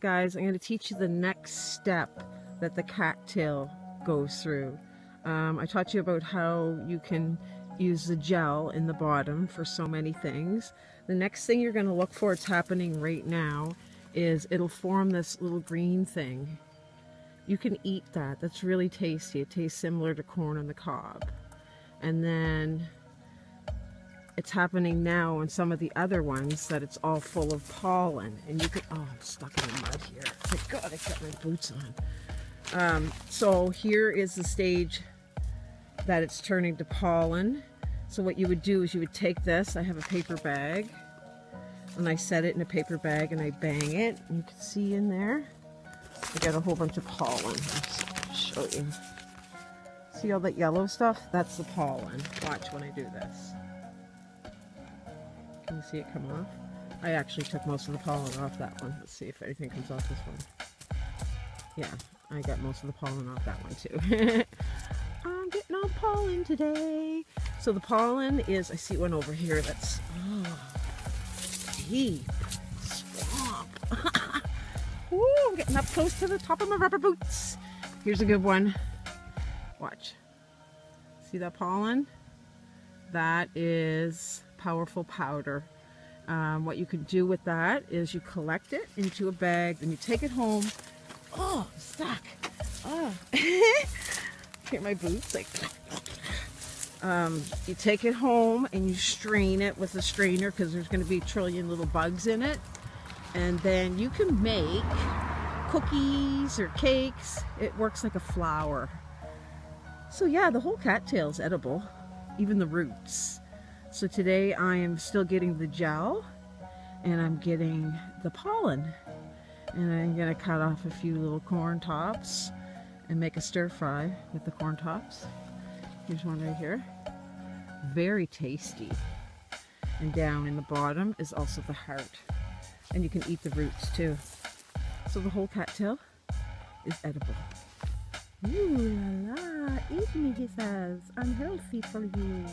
guys, I'm going to teach you the next step that the cattail goes through. I taught you about how you can use the gel in the bottom for so many things. The next thing you're going to look for, it's happening right now, is it'll form this little green thing. You can eat that. That's really tasty. It tastes similar to corn on the cob. And then it's happening now in some of the other ones that it's all full of pollen. And you can, oh, I'm stuck in the mud here. Thank God I got my boots on. So here is the stage that it's turning to pollen. So what you would do is you would take this, I have a paper bag, and I set it in a paper bag and I bang it. And you can see in there, I got a whole bunch of pollen. Let's show you. See all that yellow stuff? That's the pollen. Watch when I do this. Can you see it come off? I actually took most of the pollen off that one. Let's see if anything comes off this one. Yeah, I got most of the pollen off that one too. I'm getting on pollen today. So the pollen is, I see one over here that's deep swamp. Ooh, I'm getting up close to the top of my rubber boots. Here's a good one. Watch. See that pollen? That is powerful powder. What you can do with that is you collect it into a bag, then you take it home. Oh, stuck. Oh. Hear my boots? Like, you take it home and you strain it with a strainer because there's going to be a trillion little bugs in it. And then you can make cookies or cakes. It works like a flour. So yeah, the whole cattail is edible, even the roots. So today I am still getting the gel and I'm getting the pollen. And I'm going to cut off a few little corn tops and make a stir fry with the corn tops. Here's one right here. Very tasty. And down in the bottom is also the heart. And you can eat the roots too. So the whole cattail is edible. Ooh la la, eat me, he says. I'm healthy for you.